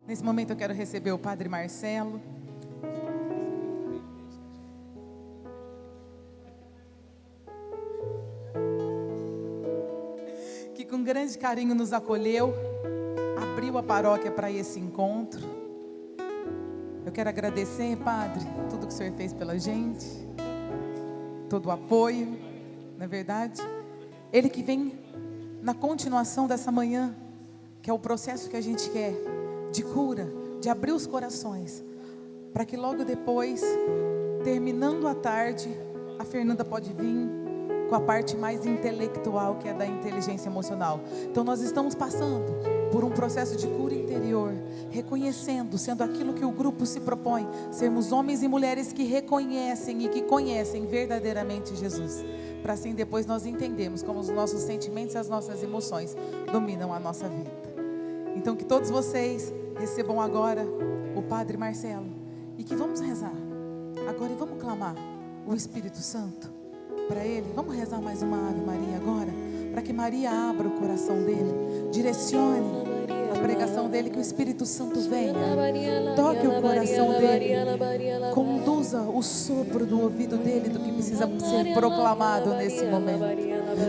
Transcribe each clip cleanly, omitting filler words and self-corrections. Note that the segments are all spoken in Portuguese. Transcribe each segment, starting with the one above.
Nesse momento eu quero receber o Padre Marcelo. Que com grande carinho nos acolheu, abriu a paróquia para esse encontro. Eu quero agradecer, Padre, tudo que o Senhor fez pela gente, todo o apoio, não é verdade? Ele que vem na continuação dessa manhã, que é o processo que a gente quer, de cura, de abrir os corações, para que logo depois, terminando a tarde, a Fernanda pode vir com a parte mais intelectual, que é da inteligência emocional. Então nós estamos passando por um processo de cura interior, reconhecendo, sendo aquilo que o grupo se propõe, sermos homens e mulheres que reconhecem e que conhecem verdadeiramente Jesus, para assim depois nós entendermos como os nossos sentimentos e as nossas emoções dominam a nossa vida. Então que todos vocês recebam agora o Padre Marcelo e que vamos rezar agora e vamos clamar o Espírito Santo para ele. Vamos rezar mais uma Ave Maria agora, para que Maria abra o coração dele, direcione a pregação dele, que o Espírito Santo venha, toque o coração dele, conduza o sopro do ouvido dele do que precisa ser proclamado nesse momento.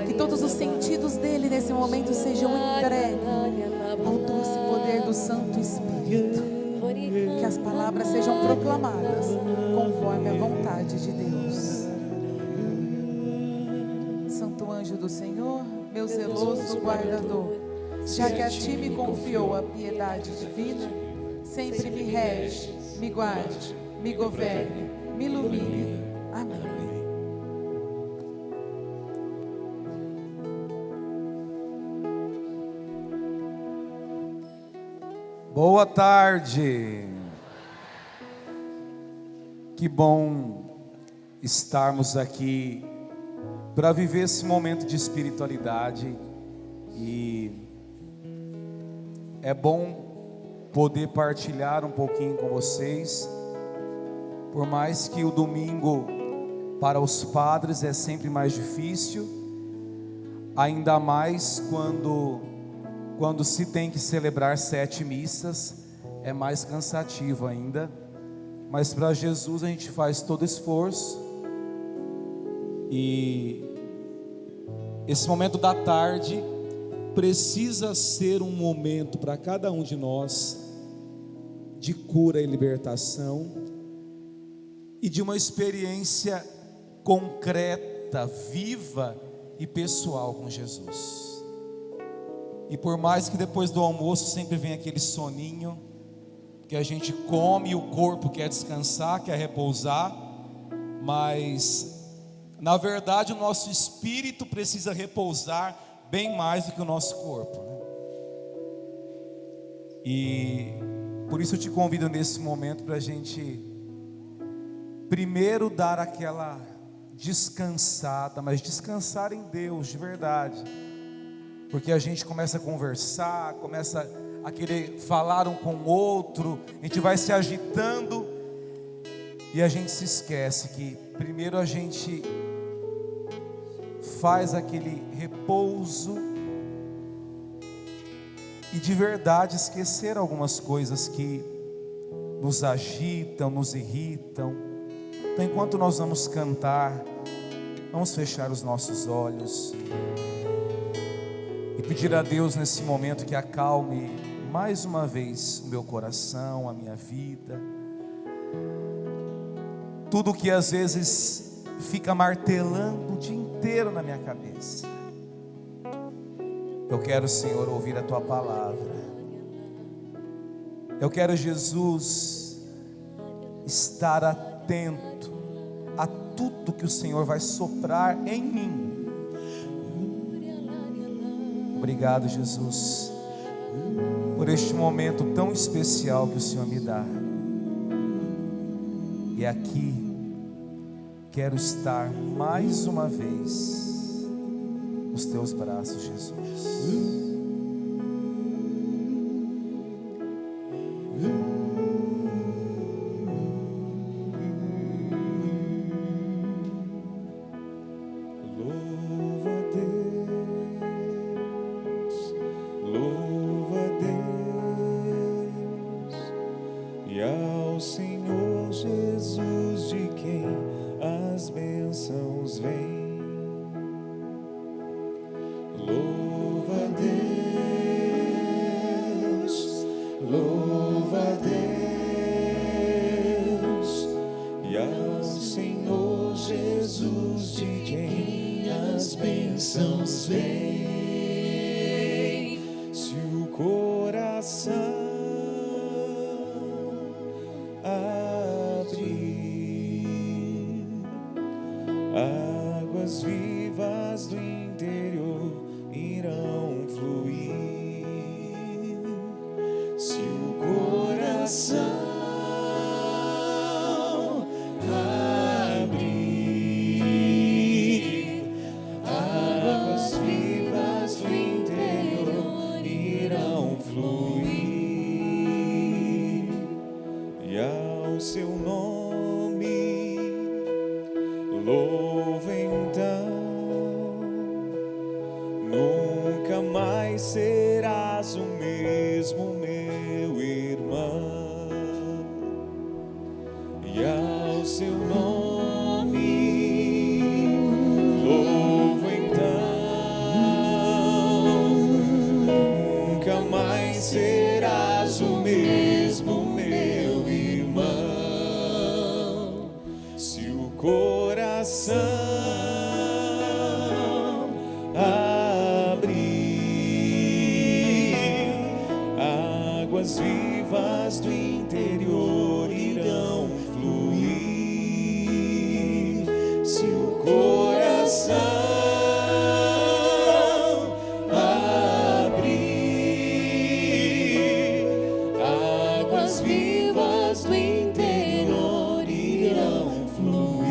Que todos os sentidos dele nesse momento sejam entregues ao doce poder do Santo Espírito. Que as palavras sejam proclamadas conforme a vontade de Deus. Santo anjo do Senhor, meu zeloso guardador, já que a ti me confiou a piedade divina, sempre me rege, me guarde, me governe, me ilumine. Amém. Boa tarde. Que bom estarmos aqui para viver esse momento de espiritualidade, e é bom poder partilhar um pouquinho com vocês, por mais que o domingo para os padres é sempre mais difícil, ainda mais quando se tem que celebrar 7 missas, é mais cansativo ainda, mas para Jesus a gente faz todo esforço. E esse momento da tarde precisa ser um momento para cada um de nós de cura e libertação, e de uma experiência concreta, viva e pessoal com Jesus. E por mais que depois do almoço sempre vem aquele soninho, que a gente come e o corpo quer descansar, quer repousar, mas na verdade o nosso espírito precisa repousar bem mais do que o nosso corpo, né? E por isso eu te convido nesse momento para a gente primeiro dar aquela descansada, mas descansar em Deus de verdade. Porque a gente começa a conversar, começa a querer falar um com o outro, a gente vai se agitando e a gente se esquece que primeiro a gente faz aquele repouso e de verdade esquecer algumas coisas que nos agitam, nos irritam. Então, enquanto nós vamos cantar, vamos fechar os nossos olhos e pedir a Deus nesse momento que acalme mais uma vez o meu coração, a minha vida, tudo que às vezes fica martelando o dia inteiro na minha cabeça. Eu quero, Senhor, ouvir a Tua palavra. Eu quero, Jesus, estar atento a tudo que o Senhor vai soprar em mim. Obrigado, Jesus, por este momento tão especial que o Senhor me dá. E aqui quero estar mais uma vez nos Teus braços, Jesus. Louva a Deus, Louva a Deus e ao Senhor Jesus, de quem as bênçãos vêm. Se o coração abrir, águas vivas do interior irão fluir. Se o coração abrir, águas vivas do interior irão fluir. E ao seu nome louva então. Nunca mais serás o mesmo, meu irmão. E ao seu nome louvo então. Nunca mais serás o mesmo, meu irmão. Se o coração águas vivas do interior irão fluir. Se o coração abrir, águas vivas do interior irão fluir.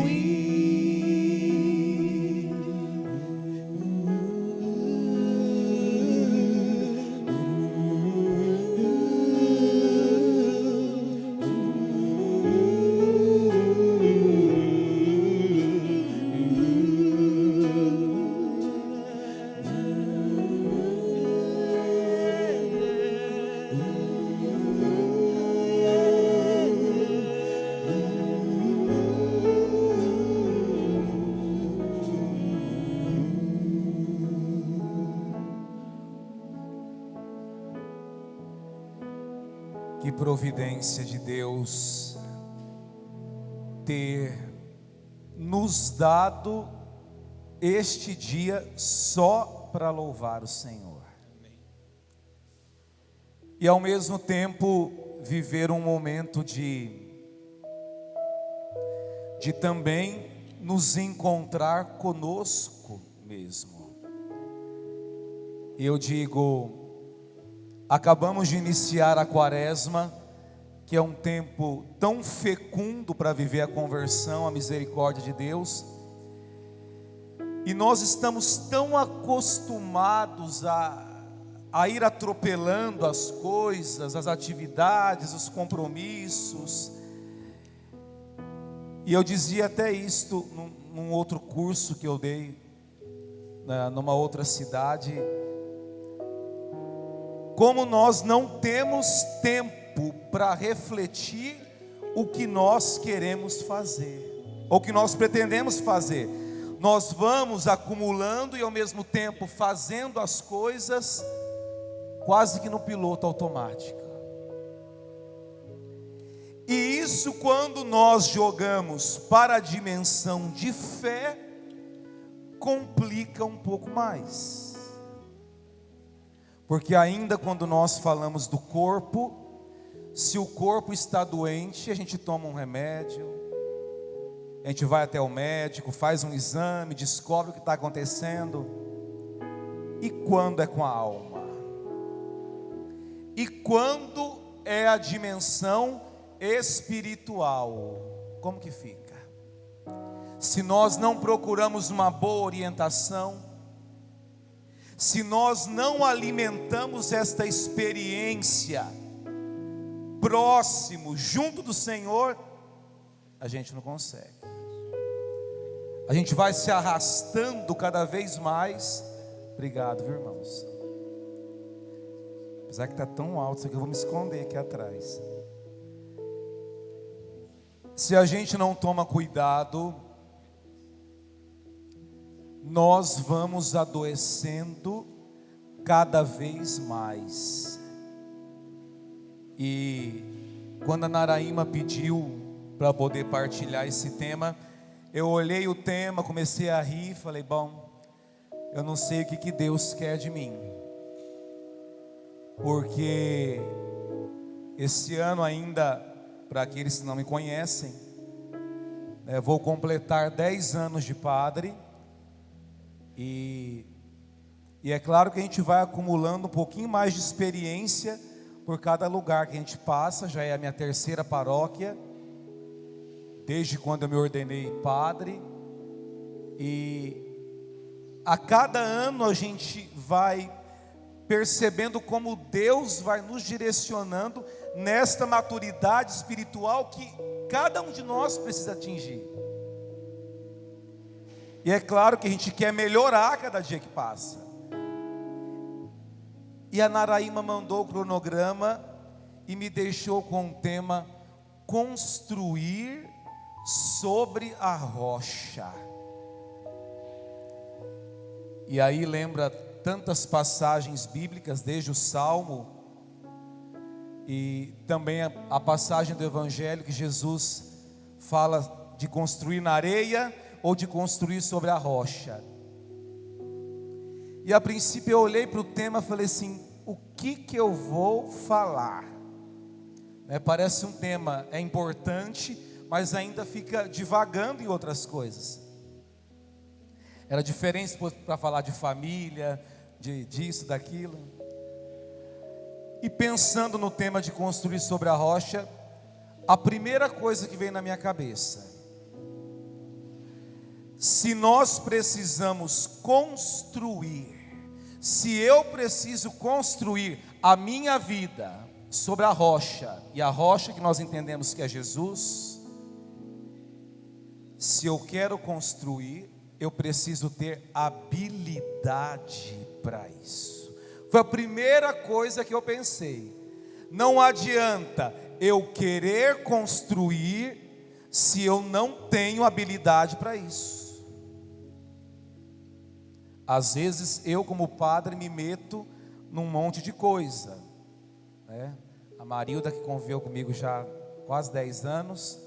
Que providência de Deus ter nos dado este dia só para louvar o Senhor. E ao mesmo tempo viver um momento de também nos encontrar conosco mesmo. E eu digo, acabamos de iniciar a Quaresma, que é um tempo tão fecundo para viver a conversão, a misericórdia de Deus. E nós estamos tão acostumados a ir atropelando as coisas, as atividades, os compromissos. E eu dizia até isto num outro curso que eu dei, numa outra cidade. Como nós não temos tempo para refletir o que nós queremos fazer, ou o que nós pretendemos fazer. Nós vamos acumulando e ao mesmo tempo fazendo as coisas quase que no piloto automático. E isso, quando nós jogamos para a dimensão de fé, complica um pouco mais. Porque ainda quando nós falamos do corpo, se o corpo está doente, a gente toma um remédio, a gente vai até o médico, faz um exame, descobre o que está acontecendo. E quando é com a alma? E quando é a dimensão espiritual? Como que fica? Se nós não procuramos uma boa orientação, se nós não alimentamos esta experiência próximo, junto do Senhor, a gente não consegue. A gente vai se arrastando cada vez mais. Obrigado, viu, irmãos? Apesar que está tão alto isso aqui, eu vou me esconder aqui atrás. Se a gente não toma cuidado, nós vamos adoecendo cada vez mais. E quando a Naraíma pediu para poder partilhar esse tema, eu olhei o tema, comecei a rir, falei, bom, eu não sei o que Deus quer de mim, porque esse ano ainda, para aqueles que não me conhecem, vou completar 10 anos de padre, e é claro que a gente vai acumulando um pouquinho mais de experiência por cada lugar que a gente passa. Já é a minha terceira paróquia, desde quando eu me ordenei padre, e a cada ano a gente vai percebendo como Deus vai nos direcionando nesta maturidade espiritual que cada um de nós precisa atingir. E é claro que a gente quer melhorar a cada dia que passa. E a Naraíma mandou o cronograma e me deixou com o tema construir sobre a rocha. E aí lembra tantas passagens bíblicas, desde o Salmo e também a passagem do Evangelho que Jesus fala de construir na areia ou de construir sobre a rocha. E a princípio eu olhei para o tema e falei assim, o que eu vou falar? Parece um tema, é importante, mas ainda fica divagando em outras coisas. Era diferente para falar de família, disso, daquilo. E pensando no tema de construir sobre a rocha, a primeira coisa que veio na minha cabeça: se nós precisamos construir, se eu preciso construir a minha vida sobre a rocha, e a rocha que nós entendemos que é Jesus, se eu quero construir, eu preciso ter habilidade para isso. Foi a primeira coisa que eu pensei. Não adianta eu querer construir se eu não tenho habilidade para isso. Às vezes eu, como padre, me meto num monte de coisa, né? A Marilda, que conviveu comigo já há quase 10 anos,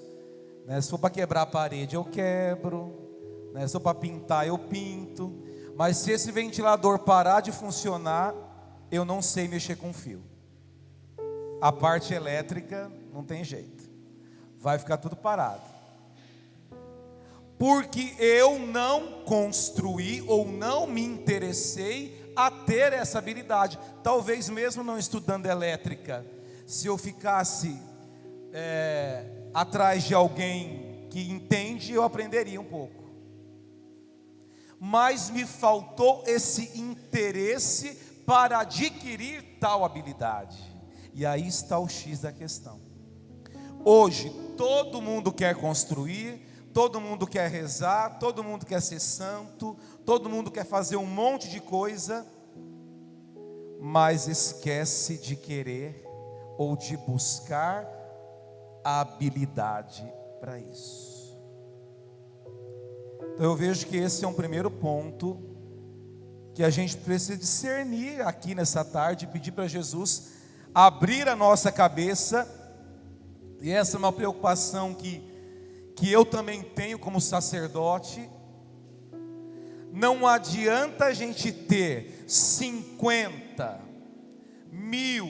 né? Se for para quebrar a parede, eu quebro, né? Se for para pintar, eu pinto. Mas se esse ventilador parar de funcionar, eu não sei mexer com fio. A parte elétrica não tem jeito, vai ficar tudo parado, porque eu não construí ou não me interessei a ter essa habilidade. Talvez mesmo não estudando elétrica, se eu ficasse atrás de alguém que entende, eu aprenderia um pouco. Mas me faltou esse interesse para adquirir tal habilidade. E aí está o X da questão. Hoje todo mundo quer construir, todo mundo quer rezar, todo mundo quer ser santo, todo mundo quer fazer um monte de coisa, mas esquece de querer ou de buscar a habilidade para isso. Então eu vejo que esse é um primeiro ponto que a gente precisa discernir aqui nessa tarde, e pedir para Jesus abrir a nossa cabeça. E essa é uma preocupação que eu também tenho como sacerdote. Não adianta a gente ter 50 mil,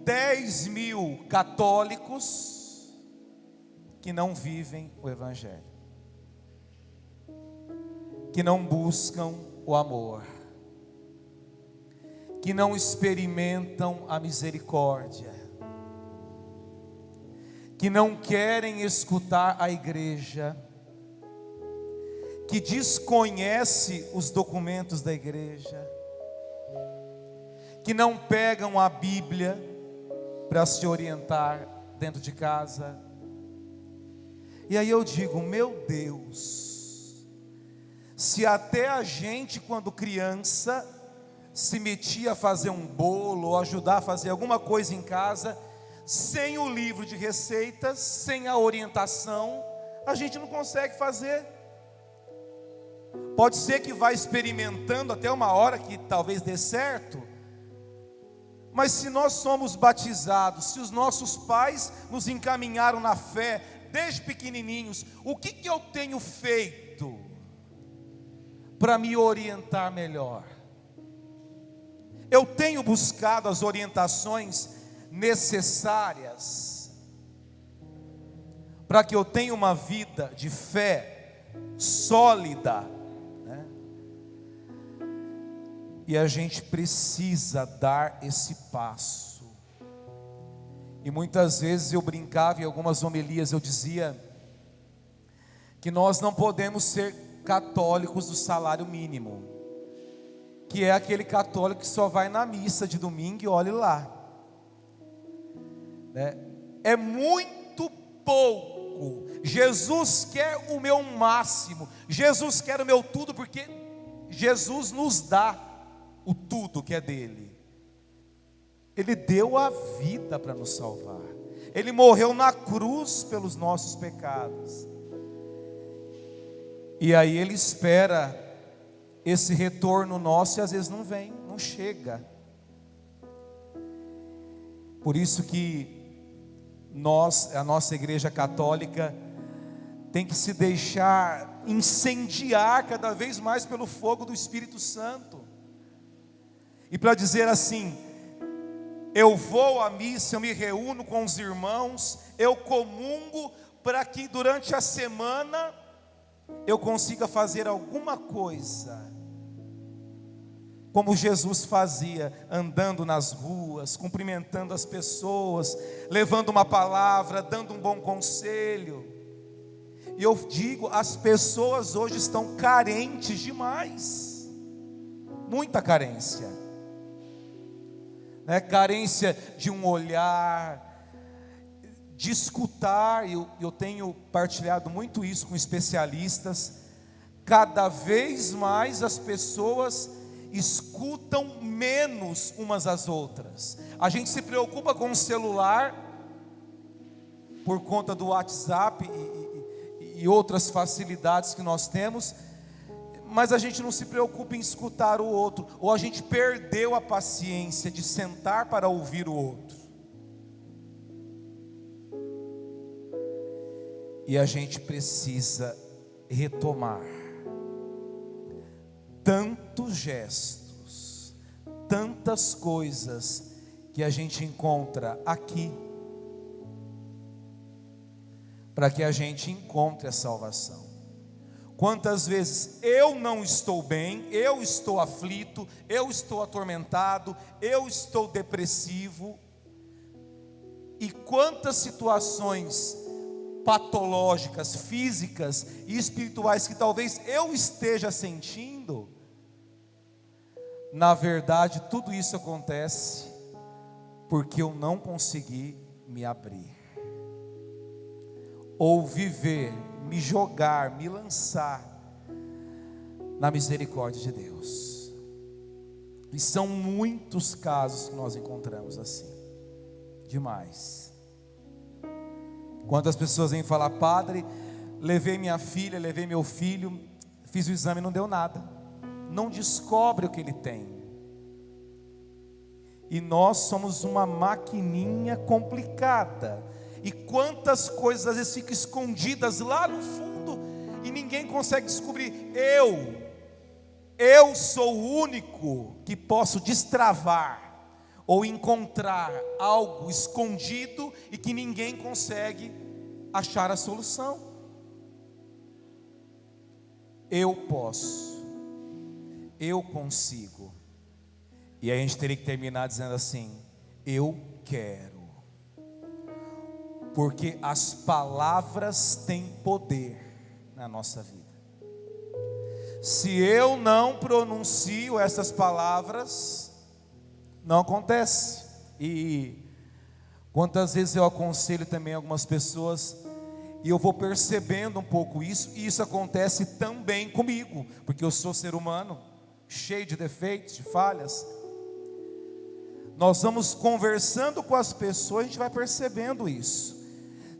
10 mil católicos que não vivem o Evangelho, que não buscam o amor, que não experimentam a misericórdia, que não querem escutar a igreja, que desconhece os documentos da igreja, que não pegam a Bíblia para se orientar dentro de casa. E aí eu digo, meu Deus, se até a gente quando criança se metia a fazer um bolo ou ajudar a fazer alguma coisa em casa, sem o livro de receitas, sem a orientação, a gente não consegue fazer. Pode ser que vá experimentando até uma hora que talvez dê certo, Mas se nós somos batizados, se os nossos pais nos encaminharam na fé desde pequenininhos, o que eu tenho feito para me orientar melhor? Eu tenho buscado as orientações necessárias para que eu tenha uma vida de fé sólida, né? E a gente precisa dar esse passo. E muitas vezes eu brincava em algumas homilias, eu dizia que nós não podemos ser católicos do salário mínimo, que é aquele católico que só vai na missa de domingo e olhe lá, né? É muito pouco. Jesus quer o meu máximo, Jesus quer o meu tudo, porque Jesus nos dá o tudo que é dele. Ele deu a vida para nos salvar, ele morreu na cruz pelos nossos pecados, e aí ele espera esse retorno nosso, e às vezes não vem, não chega. Por isso que a nossa igreja católica tem que se deixar incendiar cada vez mais pelo fogo do Espírito Santo, e para dizer assim: eu vou à missa, eu me reúno com os irmãos, eu comungo, para que durante a semana eu consiga fazer alguma coisa, como Jesus fazia, andando nas ruas, cumprimentando as pessoas, levando uma palavra, dando um bom conselho. E eu digo, as pessoas hoje estão carentes demais, muita carência, né? Carência de um olhar, de escutar. Eu tenho partilhado muito isso com especialistas. Cada vez mais as pessoas escutam menos umas às outras. A gente se preocupa com o celular por conta do WhatsApp e outras facilidades que nós temos, mas a gente não se preocupa em escutar o outro, ou a gente perdeu a paciência de sentar para ouvir o outro. E a gente precisa retomar tantos gestos, tantas coisas que a gente encontra aqui, para que a gente encontre a salvação. Quantas vezes eu não estou bem, eu estou aflito, eu estou atormentado, eu estou depressivo, e quantas situações patológicas, físicas e espirituais que talvez eu esteja sentindo. Na verdade, tudo isso acontece porque eu não consegui me abrir, ou viver, me jogar, me lançar na misericórdia de Deus. E são muitos casos que nós encontramos assim, demais. Quantas pessoas vêm falar: padre, levei minha filha, levei meu filho, fiz o exame e não deu nada, não descobre o que ele tem. E nós somos uma maquininha complicada, e quantas coisas às vezes ficam escondidas lá no fundo, e ninguém consegue descobrir. Eu sou o único que posso destravar, ou encontrar algo escondido e que ninguém consegue achar a solução. Eu posso, eu consigo. E aí a gente teria que terminar dizendo assim: eu quero, porque as palavras têm poder na nossa vida. Se eu não pronuncio essas palavras, não acontece. E quantas vezes eu aconselho também algumas pessoas, e eu vou percebendo um pouco isso, e isso acontece também comigo, porque eu sou ser humano, cheio de defeitos, de falhas. Nós vamos conversando com as pessoas, a gente vai percebendo isso.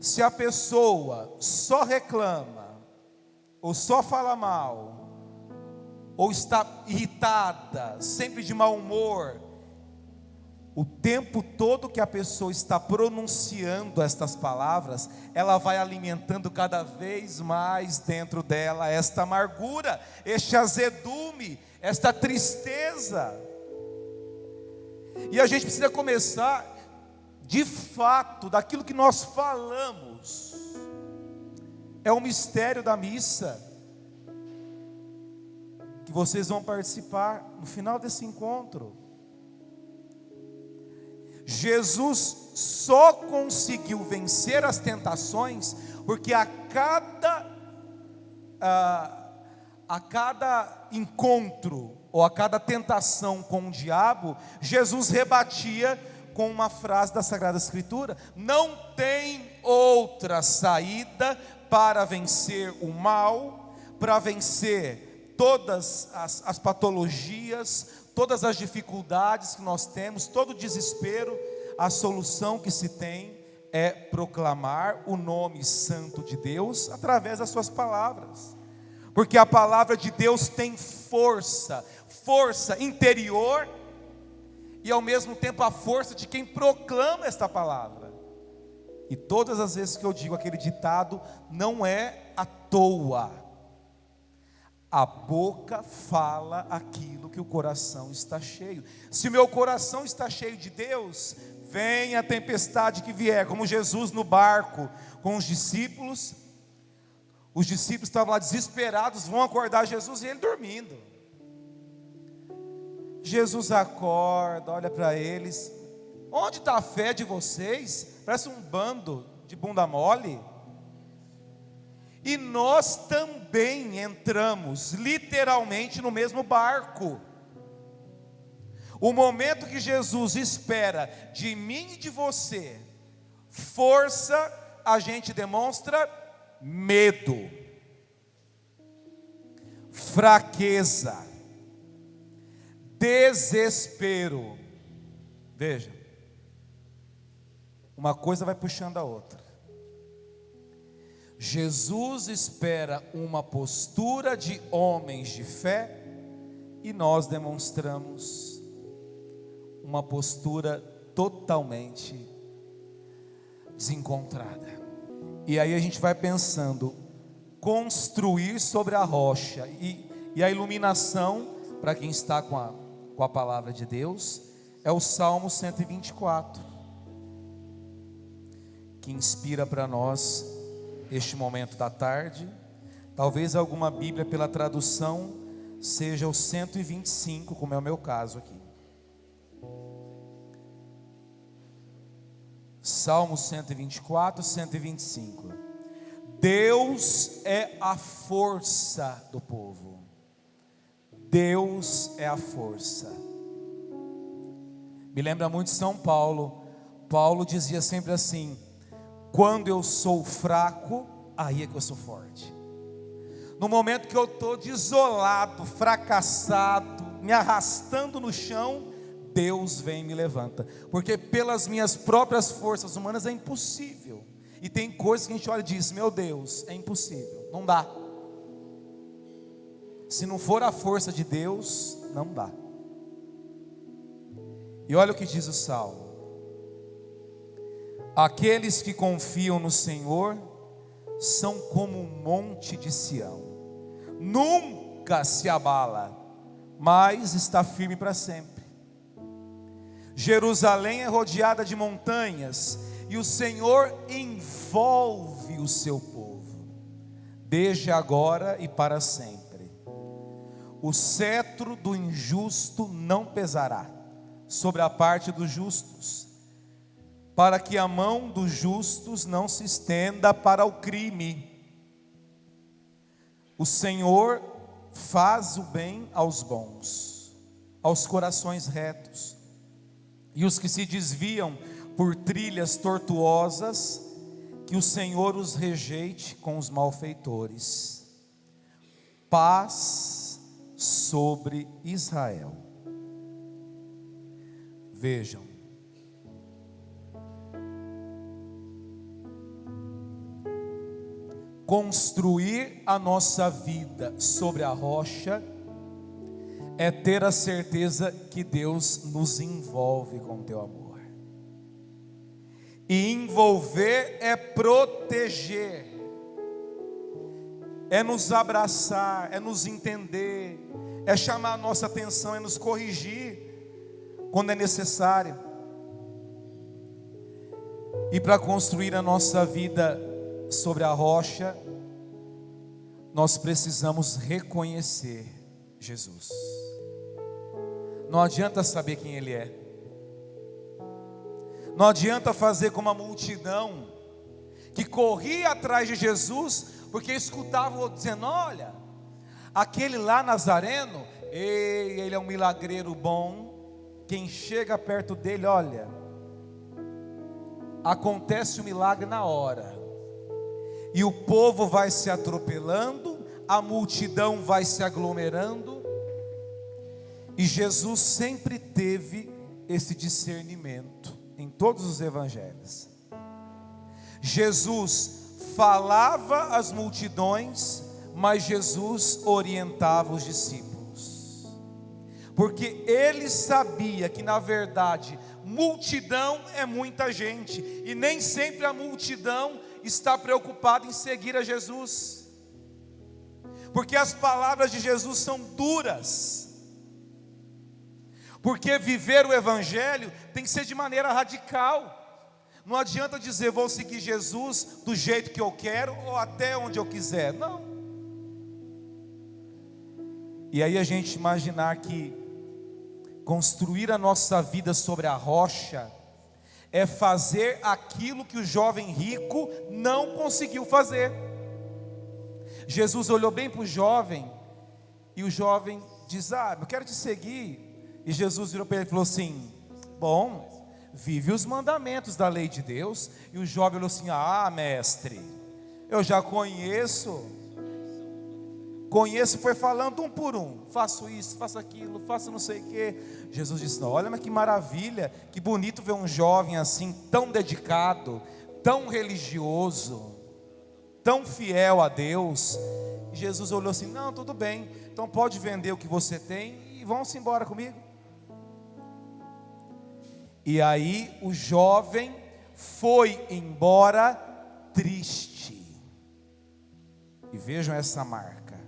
Se a pessoa só reclama, ou só fala mal, ou está irritada, sempre de mau humor, o tempo todo que a pessoa está pronunciando estas palavras, ela vai alimentando cada vez mais dentro dela esta amargura, este azedume, esta tristeza. E a gente precisa começar, de fato, daquilo que nós falamos. É o mistério da missa, que vocês vão participar no final desse encontro. Jesus só conseguiu vencer as tentações porque a cada encontro ou a cada tentação com o diabo, Jesus rebatia com uma frase da Sagrada Escritura: não tem outra saída para vencer o mal, para vencer todas as patologias, todas as dificuldades que nós temos, todo o desespero. A solução que se tem é proclamar o nome santo de Deus através das suas palavras, porque a palavra de Deus tem força interior, e ao mesmo tempo a força de quem proclama esta palavra. E todas as vezes que eu digo aquele ditado, não é à toa. A boca fala aquilo que o coração está cheio. Se o meu coração está cheio de Deus, vem a tempestade que vier, como Jesus no barco com os discípulos estavam lá desesperados, vão acordar Jesus e ele dormindo. Jesus acorda, olha para eles: onde está a fé de vocês? Parece um bando de bunda mole. E nós também entramos literalmente no mesmo barco. O momento que Jesus espera de mim e de você força, a gente demonstra medo, fraqueza, desespero. Veja, uma coisa vai puxando a outra. Jesus espera uma postura de homens de fé, e nós demonstramos uma postura totalmente desencontrada. E aí a gente vai pensando, construir sobre a rocha, e a iluminação, para quem está com a palavra de Deus, é o Salmo 124, que inspira para nós este momento da tarde. Talvez alguma Bíblia, pela tradução, seja o 125, como é o meu caso aqui. Salmo 124, 125. Deus é a força do povo. Deus é a força. Me lembra muito São Paulo. Paulo dizia sempre assim: quando eu sou fraco, aí é que eu sou forte. No momento que eu estou desolado, fracassado, me arrastando no chão, Deus vem e me levanta. Porque pelas minhas próprias forças humanas é impossível. E tem coisas que a gente olha e diz: meu Deus, é impossível, não dá. Se não for a força de Deus, não dá. E olha o que diz o Salmo: aqueles que confiam no Senhor são como um monte de Sião, nunca se abala, mas está firme para sempre. Jerusalém é rodeada de montanhas, e o Senhor envolve o seu povo, desde agora e para sempre. O cetro do injusto não pesará sobre a parte dos justos, para que a mão dos justos não se estenda para o crime. O Senhor faz o bem aos bons, aos corações retos, e os que se desviam por trilhas tortuosas, que o Senhor os rejeite com os malfeitores. Paz sobre Israel. Vejam, construir a nossa vida sobre a rocha é ter a certeza que Deus nos envolve com o teu amor. E envolver é proteger, é nos abraçar, é nos entender, é chamar a nossa atenção, é nos corrigir quando é necessário. E para construir a nossa vida sobre a rocha, nós precisamos reconhecer Jesus. Não adianta saber quem Ele é. Não adianta fazer como a multidão que corria atrás de Jesus, porque escutava o outro dizendo: olha, aquele lá Nazareno, ele é um milagreiro bom. Quem chega perto dele, olha, acontece o milagre na hora. E o povo vai se atropelando, a multidão vai se aglomerando. E Jesus sempre teve esse discernimento em todos os evangelhos. Jesus falava às multidões, mas Jesus orientava os discípulos, porque ele sabia que na verdade multidão é muita gente, e nem sempre a multidão está preocupada em seguir a Jesus, porque as palavras de Jesus são duras. Porque viver o evangelho tem que ser de maneira radical. Não adianta dizer: vou seguir Jesus do jeito que eu quero ou até onde eu quiser. Não. E aí a gente imaginar que construir a nossa vida sobre a rocha é fazer aquilo que o jovem rico não conseguiu fazer. Jesus olhou bem para o jovem, e o jovem diz: eu quero te seguir. E Jesus virou para ele e falou assim: bom, vive os mandamentos da lei de Deus. E o jovem falou assim: mestre, eu já conheço, foi falando um por um, faço isso, faço aquilo, faço não sei o que. Jesus disse: não, olha, mas que maravilha, que bonito ver um jovem assim, tão dedicado, tão religioso, tão fiel a Deus. E Jesus olhou assim: não, tudo bem, então pode vender o que você tem e vão-se embora comigo. E aí o jovem foi embora triste. E vejam essa marca,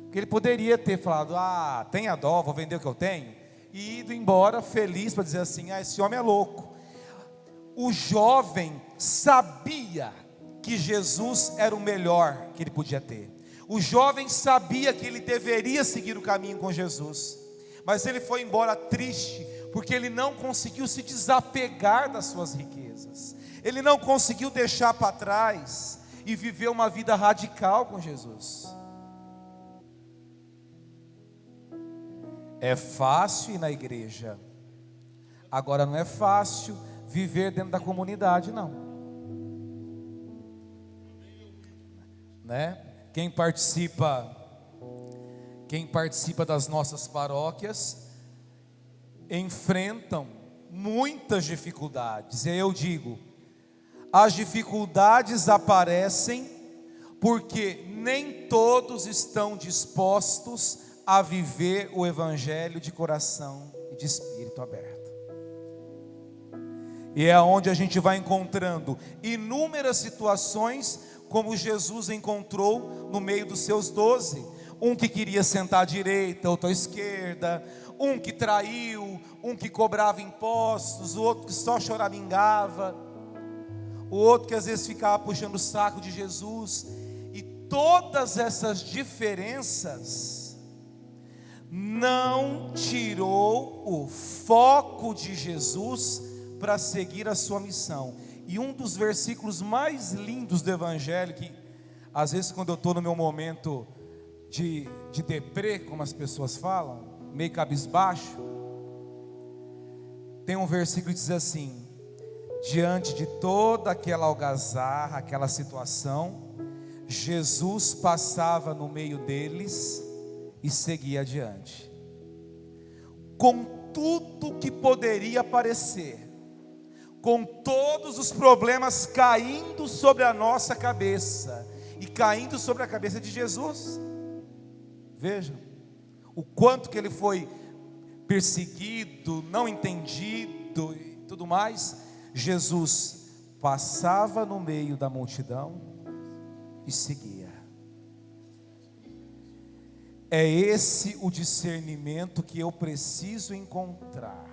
porque ele poderia ter falado: tenha dó, vou vender o que eu tenho, e ido embora feliz para dizer assim: esse homem é louco. O jovem sabia que Jesus era o melhor que ele podia ter. O jovem sabia que ele deveria seguir o caminho com Jesus, mas ele foi embora triste, porque ele não conseguiu se desapegar das suas riquezas, ele não conseguiu deixar para trás e viver uma vida radical com Jesus. É fácil ir na igreja, agora não é fácil viver dentro da comunidade, não, né? Quem participa das nossas paróquias enfrentam muitas dificuldades. E eu digo, as dificuldades aparecem porque nem todos estão dispostos a viver o evangelho de coração e de espírito aberto. E é onde a gente vai encontrando inúmeras situações, como Jesus encontrou no meio dos seus 12. Um que queria sentar à direita, outro à esquerda, um que traiu, um que cobrava impostos, o outro que só choramingava, o outro que às vezes ficava puxando o saco de Jesus. E todas essas diferenças não tirou o foco de Jesus para seguir a sua missão. E um dos versículos mais lindos do evangelho, que às vezes quando eu estou no meu momento de deprê, como as pessoas falam, meio cabisbaixo, tem um versículo que diz assim: diante de toda aquela algazarra, aquela situação, Jesus passava no meio deles e seguia adiante, com tudo que poderia aparecer, com todos os problemas caindo sobre a nossa cabeça e caindo sobre a cabeça de Jesus. Veja, o quanto que ele foi perseguido, não entendido e tudo mais, Jesus passava no meio da multidão e seguia. É esse o discernimento que eu preciso encontrar.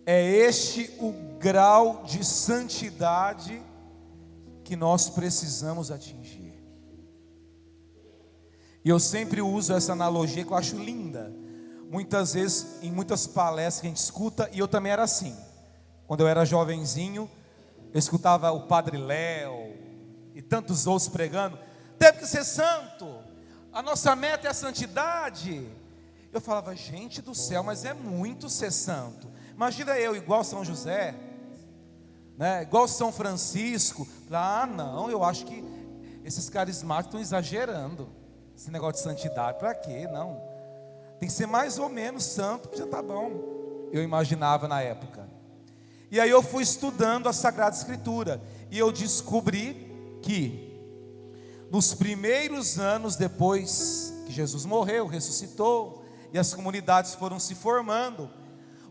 É este o grau de santidade que nós precisamos atingir. E eu sempre uso essa analogia que eu acho linda. Muitas vezes, em muitas palestras que a gente escuta, e eu também era assim. Quando eu era jovenzinho, eu escutava o Padre Léo e tantos outros pregando: temos que ser santo, a nossa meta é a santidade. Eu falava: gente do céu, mas é muito ser santo. Imagina eu igual São José, né? Igual São Francisco. Ah, não, eu acho que esses carismáticos estão exagerando. Esse negócio de santidade, para quê? Não, tem que ser mais ou menos santo, que já está bom. Eu imaginava na época. E aí eu fui estudando a Sagrada Escritura, e eu descobri que nos primeiros anos depois que Jesus morreu, ressuscitou, e as comunidades foram se formando,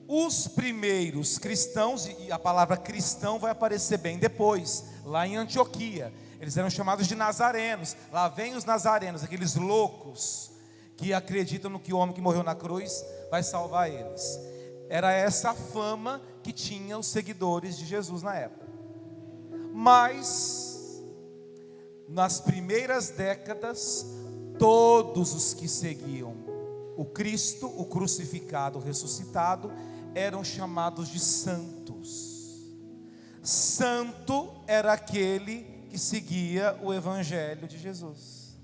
os primeiros cristãos, e a palavra cristão vai aparecer bem depois, lá em Antioquia, eles eram chamados de nazarenos. Lá vem os nazarenos, aqueles loucos que acreditam no que o homem que morreu na cruz vai salvar eles. Era essa a fama que tinham os seguidores de Jesus na época. Mas nas primeiras décadas, todos os que seguiam o Cristo, o crucificado, o ressuscitado, eram chamados de santos. Santo era aquele que seguia o evangelho de Jesus.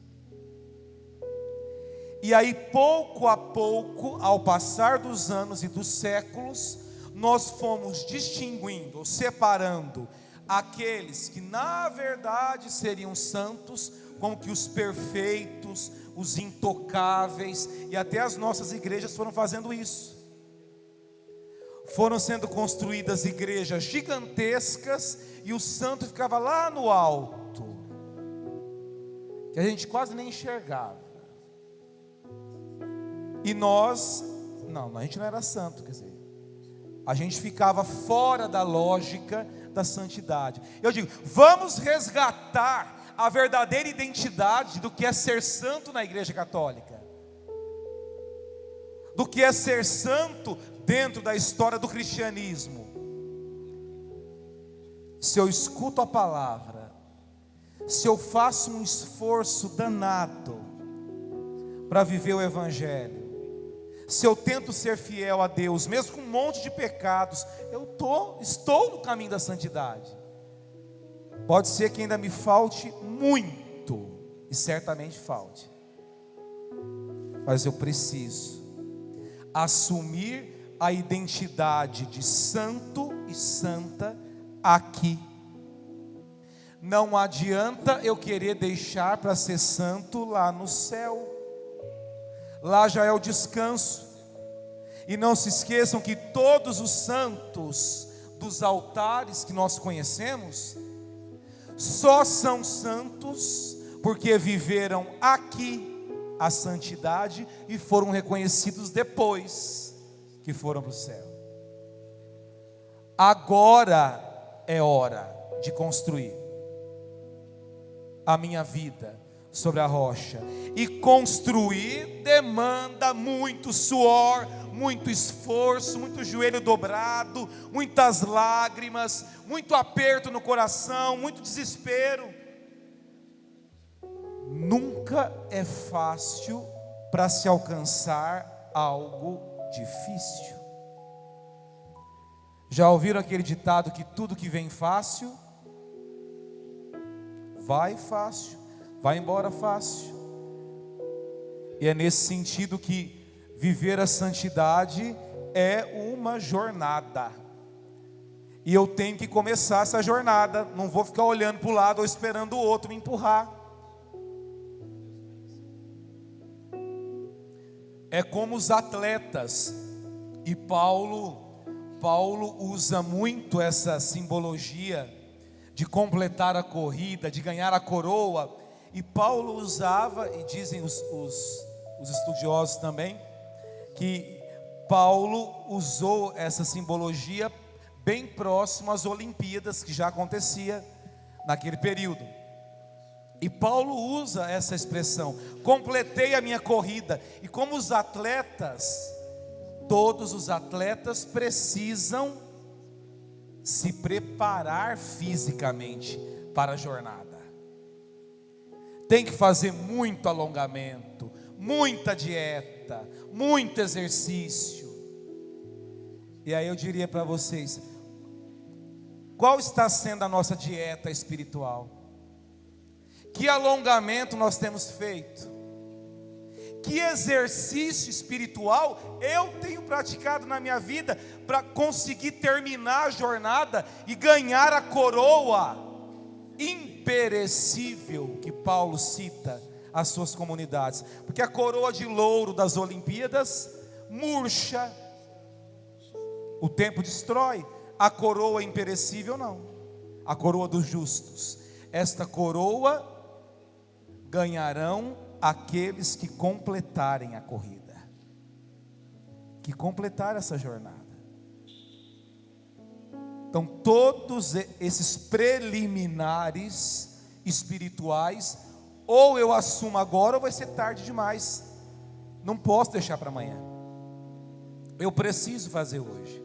E aí, pouco a pouco, ao passar dos anos e dos séculos, nós fomos distinguindo, ou separando aqueles que na verdade seriam santos, como que os perfeitos, os intocáveis, e até as nossas igrejas foram fazendo isso. Foram sendo construídas igrejas gigantescas, e o santo ficava lá no alto, que a gente quase nem enxergava. E nós, não, a gente não era santo, quer dizer, a gente ficava fora da lógica da santidade. Eu digo, vamos resgatar a verdadeira identidade do que é ser santo na Igreja Católica, do que é ser santo dentro da história do cristianismo. Se eu escuto a palavra, se eu faço um esforço danado para viver o evangelho, se eu tento ser fiel a Deus, mesmo com um monte de pecados, estou no caminho da santidade. Pode ser que ainda me falte muito, e certamente falte, mas eu preciso assumir a identidade de santo e santa aqui. Não adianta eu querer deixar para ser santo lá no céu. Lá já é o descanso. E não se esqueçam que todos os santos dos altares que nós conhecemos só são santos porque viveram aqui a santidade e foram reconhecidos depois que foram para o céu. Agora é hora de construir a minha vida sobre a rocha. E construir demanda muito suor, muito esforço, muito joelho dobrado, muitas lágrimas, muito aperto no coração, muito desespero. Nunca é fácil para se alcançar algo difícil. Já ouviram aquele ditado que tudo que vem fácil vai fácil, vai embora fácil? E é nesse sentido que viver a santidade é uma jornada, e eu tenho que começar essa jornada. Não vou ficar olhando para o lado ou esperando o outro me empurrar. É como os atletas, e Paulo usa muito essa simbologia de completar a corrida, de ganhar a coroa. E Paulo usava, e dizem os os estudiosos também, que Paulo usou essa simbologia bem próximo às Olimpíadas, que já acontecia naquele período. E Paulo usa essa expressão: completei a minha corrida. E como os atletas, todos os atletas precisam se preparar fisicamente para a jornada. Tem que fazer muito alongamento, muita dieta, muito exercício. E aí eu diria para vocês: qual está sendo a nossa dieta espiritual? Que alongamento nós temos feito? Que exercício espiritual eu tenho praticado na minha vida para conseguir terminar a jornada e ganhar a coroa imperecível que Paulo cita às suas comunidades? Porque a coroa de louro das Olimpíadas murcha, o tempo destrói. A coroa imperecível não, a coroa dos justos. Esta coroa ganharão aqueles que completarem a corrida, que completar essa jornada. Então todos esses preliminares espirituais, ou eu assumo agora, ou vai ser tarde demais. Não posso deixar para amanhã. Eu preciso fazer hoje.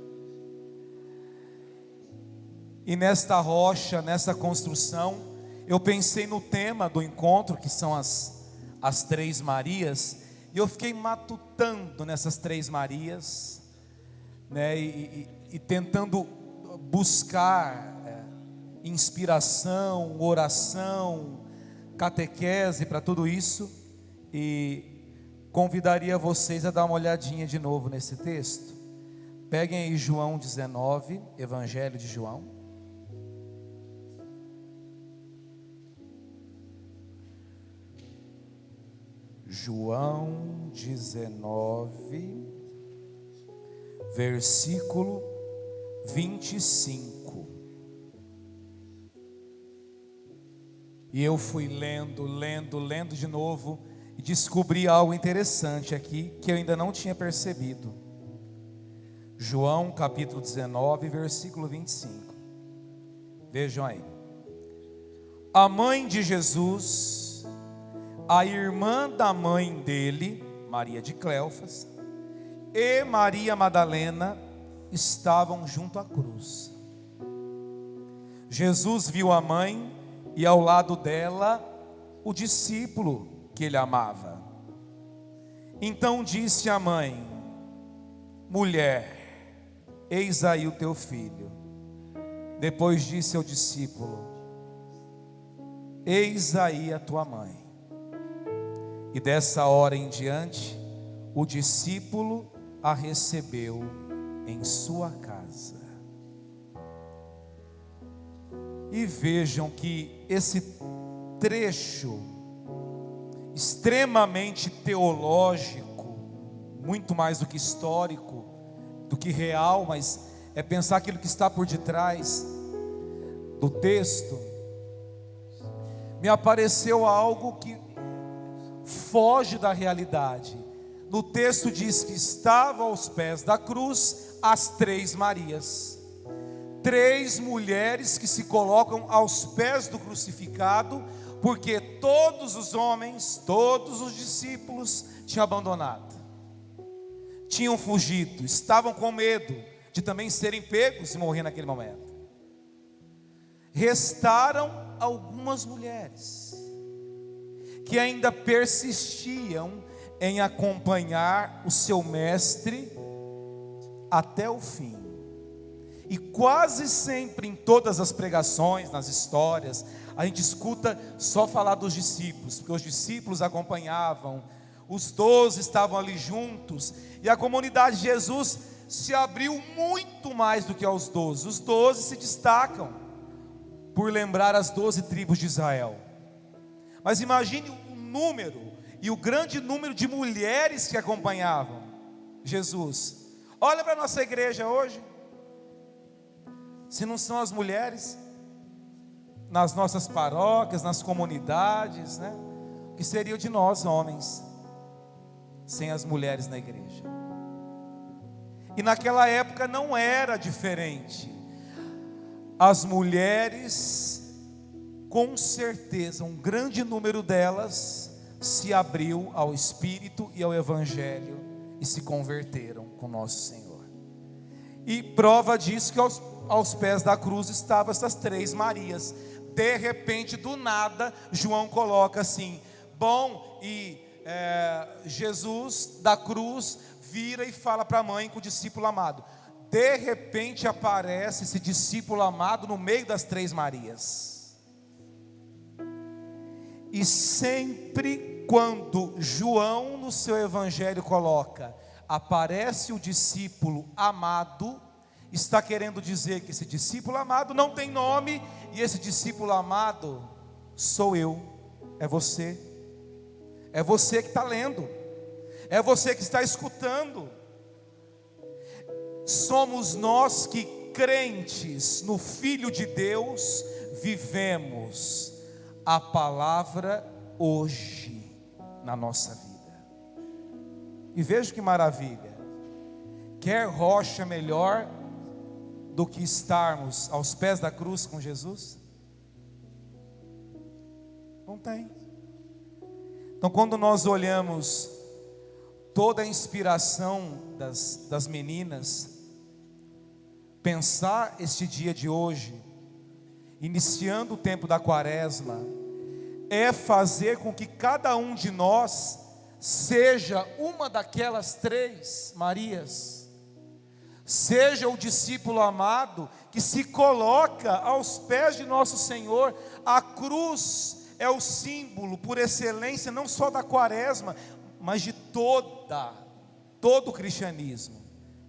E nesta rocha, nessa construção, eu pensei no tema do encontro, que são as três Marias, e eu fiquei matutando nessas três Marias, né, e tentando buscar inspiração, oração, catequese para tudo isso, e convidaria vocês a dar uma olhadinha de novo nesse texto. Peguem aí João 19, Evangelho de João. João 19, versículo 25. E eu fui lendo de novo, e descobri algo interessante aqui, que eu ainda não tinha percebido. João capítulo 19, versículo 25. Vejam aí. A mãe de Jesus, a irmã da mãe dele, Maria de Cleofas, e Maria Madalena estavam junto à cruz. Jesus viu a mãe e ao lado dela o discípulo que ele amava. Então disse à mãe: mulher, eis aí o teu filho. Depois disse ao discípulo: eis aí a tua mãe. E dessa hora em diante, o discípulo a recebeu em sua casa. E vejam que esse trecho extremamente teológico, muito mais do que histórico, do que real, mas é pensar aquilo que está por detrás do texto, me apareceu algo que foge da realidade. No texto diz que estava aos pés da cruz as três Marias, três mulheres que se colocam aos pés do crucificado, porque todos os homens, todos os discípulos tinham abandonado, tinham fugido, estavam com medo de também serem pegos e morrer naquele momento. Restaram algumas mulheres que ainda persistiam em acompanhar o seu mestre até o fim. E quase sempre em todas as pregações, nas histórias, a gente escuta só falar dos discípulos, porque os discípulos acompanhavam, os 12 estavam ali juntos, e a comunidade de Jesus se abriu muito mais do que aos 12. Os 12 se destacam por lembrar as 12 tribos de Israel. Mas imagine o número e o grande número de mulheres que acompanhavam Jesus. Olha para a nossa igreja hoje. Se não são as mulheres nas nossas paróquias, nas comunidades, né? O que seria de nós homens? sem as mulheres na igreja. E naquela época não era diferente. As mulheres, com certeza, um grande número delas se abriu ao Espírito e ao Evangelho e se converteram com nosso Senhor. E prova disso que aos pés da cruz estavam essas 3 Marias. De repente, do nada, João coloca assim: bom, e Jesus da cruz vira e fala para a mãe com o discípulo amado. De repente aparece esse discípulo amado no meio das 3 Marias. E sempre quando João no seu evangelho coloca, aparece o discípulo amado, está querendo dizer que esse discípulo amado não tem nome, e esse discípulo amado sou eu, é você que está lendo, é você que está escutando. Somos nós que, crentes no Filho de Deus, vivemos a palavra hoje na nossa vida. E veja que maravilha. Quer rocha melhor do que estarmos aos pés da cruz com Jesus? Não tem. Então, quando nós olhamos toda a inspiração das meninas, pensar este dia de hoje, iniciando o tempo da quaresma, é fazer com que cada um de nós seja uma daquelas 3 Marias, seja o discípulo amado que se coloca aos pés de nosso Senhor. A cruz é o símbolo por excelência, não só da quaresma, mas de todo o cristianismo,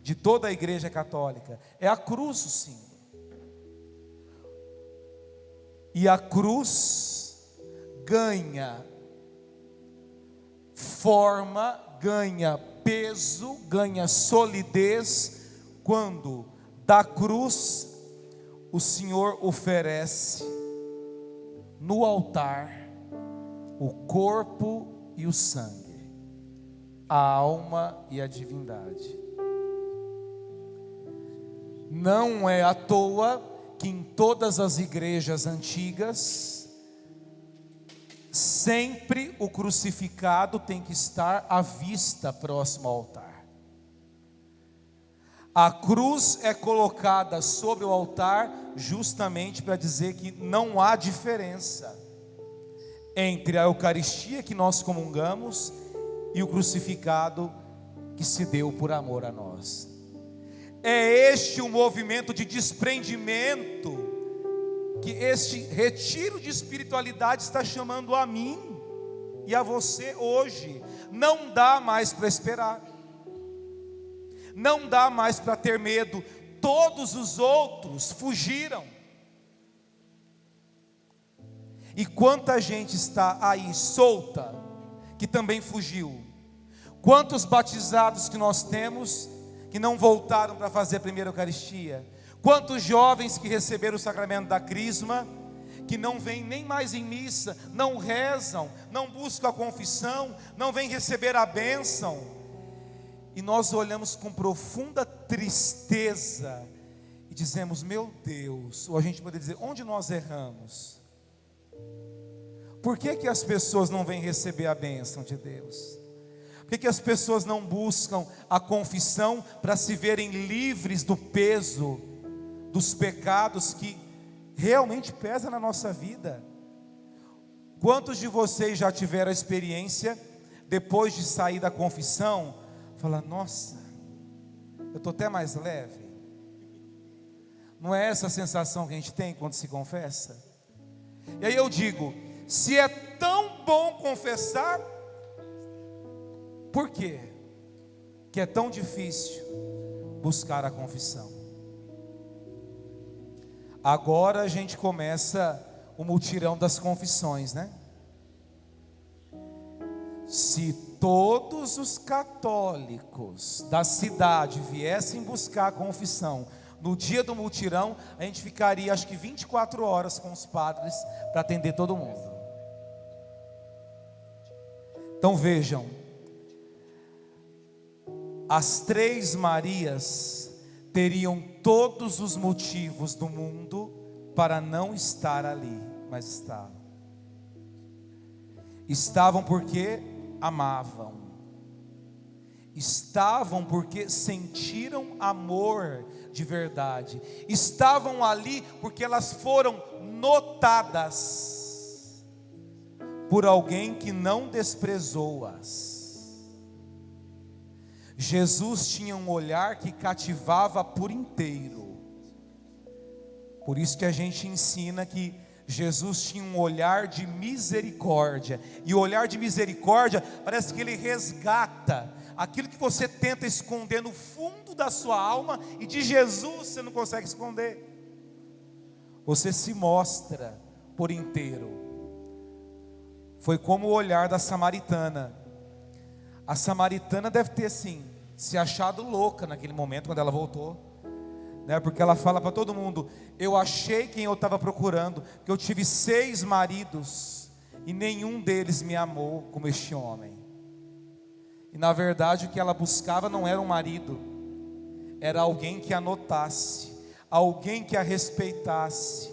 de toda a igreja católica. É a cruz o símbolo. E a cruz ganha forma, ganha peso, ganha solidez, quando da cruz o Senhor oferece no altar o corpo e o sangue, a alma e a divindade. Não é à toa que em todas as igrejas antigas, sempre o crucificado tem que estar à vista próximo ao altar. A cruz é colocada sobre o altar justamente para dizer que não há diferença entre a Eucaristia que nós comungamos e o crucificado que se deu por amor a nós. É este o movimento de desprendimento que este retiro de espiritualidade está chamando a mim e a você hoje. Não dá mais para esperar, não dá mais para ter medo. Todos os outros fugiram. E quanta gente está aí solta, que também fugiu. Quantos batizados que nós temos que não voltaram para fazer a primeira Eucaristia? Quantos jovens que receberam o sacramento da crisma, que não vêm nem mais em missa, não rezam, não buscam a confissão, não vêm receber a bênção. E nós olhamos com profunda tristeza e dizemos: meu Deus, ou a gente pode dizer, onde nós erramos? Por que as pessoas não vêm receber a bênção de Deus? Por que as pessoas não buscam a confissão para se verem livres do peso dos pecados que realmente pesam na nossa vida? Quantos de vocês já tiveram a experiência, depois de sair da confissão, falar: nossa, eu estou até mais leve? Não é essa a sensação que a gente tem quando se confessa? E aí eu digo, se é tão bom confessar, por quê que é tão difícil buscar a confissão? Agora a gente começa o mutirão das confissões, né? Se todos os católicos da cidade viessem buscar a confissão no dia do mutirão, a gente ficaria acho que 24 horas com os padres para atender todo mundo. Então vejam, as 3 Marias teriam todos os motivos do mundo para não estar ali, mas estavam. Estavam porque amavam. Estavam porque sentiram amor de verdade. Estavam ali porque elas foram notadas por alguém que não desprezou-as. Jesus tinha um olhar que cativava por inteiro. Por isso que a gente ensina que Jesus tinha um olhar de misericórdia. E o olhar de misericórdia parece que ele resgata aquilo que você tenta esconder no fundo da sua alma, e de Jesus você não consegue esconder. Você se mostra por inteiro. Foi como o olhar da samaritana. A samaritana deve ter assim, se achado louca naquele momento quando ela voltou, né? Porque ela fala para todo mundo: eu achei quem eu estava procurando, que eu tive 6 maridos e nenhum deles me amou como este homem. E na verdade o que ela buscava não era um marido, era alguém que a notasse, alguém que a respeitasse,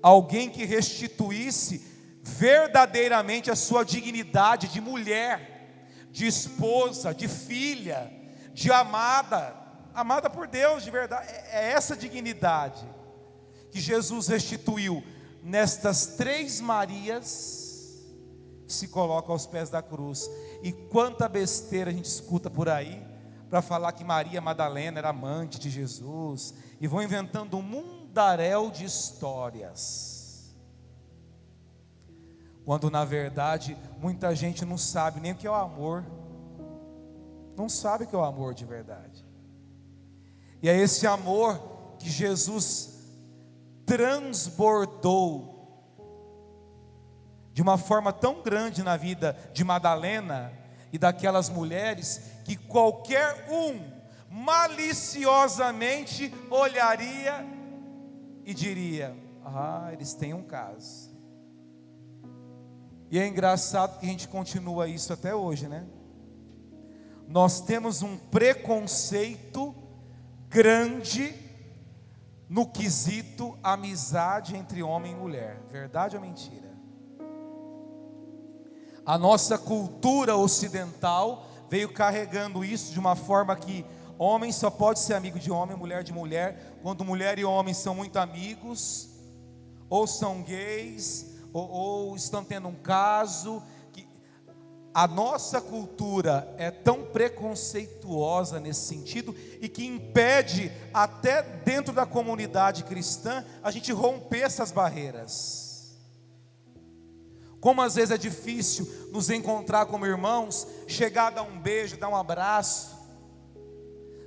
alguém que restituísse verdadeiramente a sua dignidade de mulher, de esposa, de filha, de amada por Deus de verdade. É essa dignidade que Jesus restituiu nestas 3 Marias que se colocam aos pés da cruz. E quanta besteira a gente escuta por aí para falar que Maria Madalena era amante de Jesus, e vão inventando um mundaréu de histórias, quando na verdade muita gente não sabe nem o que é o amor, não sabe o que é o amor de verdade. E é esse amor que Jesus transbordou de uma forma tão grande na vida de Madalena e daquelas mulheres, que qualquer um maliciosamente olharia e diria: ah, eles têm um caso. E é engraçado que a gente continua isso até hoje, né? Nós temos um preconceito grande no quesito amizade entre homem e mulher. Verdade ou mentira? A nossa cultura ocidental veio carregando isso de uma forma que homem só pode ser amigo de homem, mulher de mulher, quando mulher e homem são muito amigos, ou são gays, ou estão tendo um caso. A nossa cultura é tão preconceituosa nesse sentido, e que impede até dentro da comunidade cristã a gente romper essas barreiras. Como às vezes é difícil nos encontrar como irmãos, chegar a dar um beijo, dar um abraço,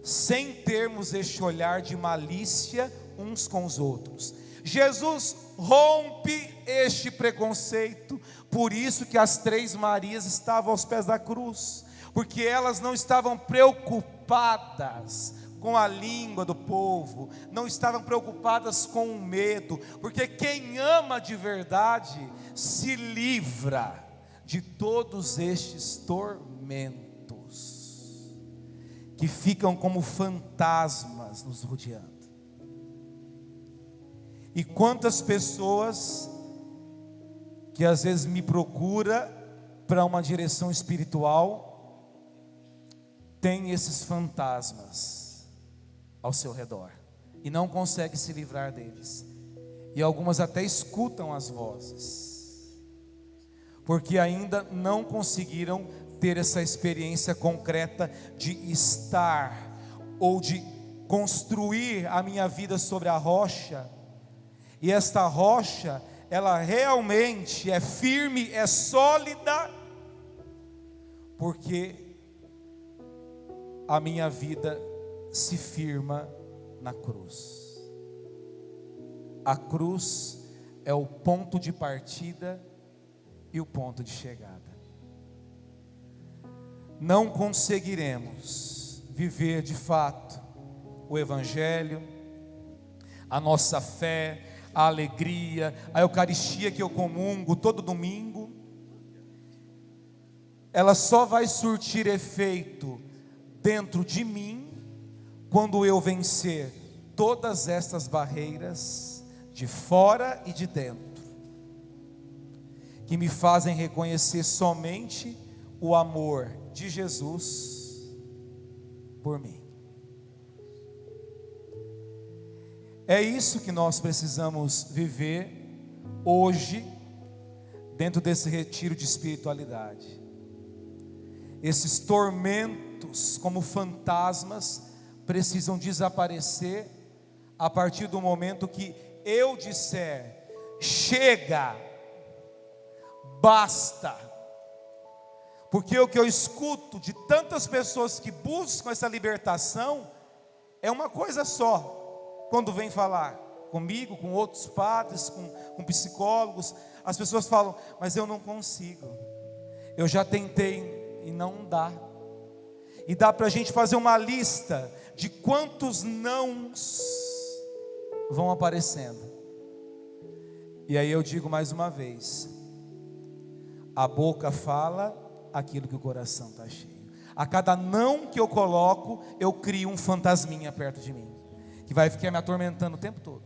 sem termos este olhar de malícia uns com os outros. Jesus rompe este preconceito. Por isso que as 3 Marias estavam aos pés da cruz, porque elas não estavam preocupadas com a língua do povo, não estavam preocupadas com o medo, porque quem ama de verdade se livra de todos estes tormentos que ficam como fantasmas nos rodeando. E quantas pessoas que às vezes me procura para uma direção espiritual tem esses fantasmas ao seu redor e não consegue se livrar deles, e algumas até escutam as vozes, porque ainda não conseguiram ter essa experiência concreta de estar, ou de construir a minha vida sobre a rocha. E esta rocha, ela realmente é firme, é sólida, porque a minha vida se firma na cruz. A cruz é o ponto de partida e o ponto de chegada. Não conseguiremos viver de fato o Evangelho, a nossa fé, a alegria, a Eucaristia que eu comungo todo domingo. Ela só vai surtir efeito dentro de mim quando eu vencer todas estas barreiras, de fora e de dentro, que me fazem reconhecer somente o amor de Jesus por mim. É isso que nós precisamos viver hoje, dentro desse retiro de espiritualidade. Esses tormentos, como fantasmas, precisam desaparecer a partir do momento que eu disser: chega, basta. Porque o que eu escuto de tantas pessoas que buscam essa libertação é uma coisa só. Quando vem falar comigo, com outros padres, com psicólogos, as pessoas falam: mas eu não consigo, eu já tentei e não dá. E dá para a gente fazer uma lista de quantos nãos vão aparecendo. E aí eu digo mais uma vez: a boca fala aquilo que o coração está cheio. A cada não que eu coloco, eu crio um fantasminha perto de mim, que vai ficar me atormentando o tempo todo.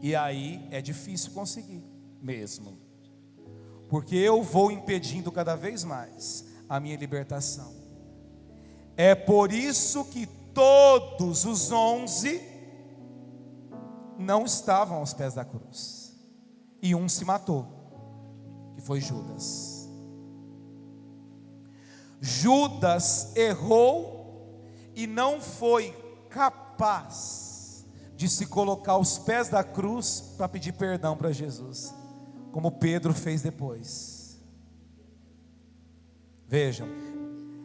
E aí é difícil conseguir mesmo, porque eu vou impedindo cada vez mais a minha libertação. É por isso que todos os 11 não estavam aos pés da cruz, e um se matou, que foi Judas. Judas errou e não foi capaz de se colocar aos pés da cruz para pedir perdão para Jesus, como Pedro fez depois. Vejam,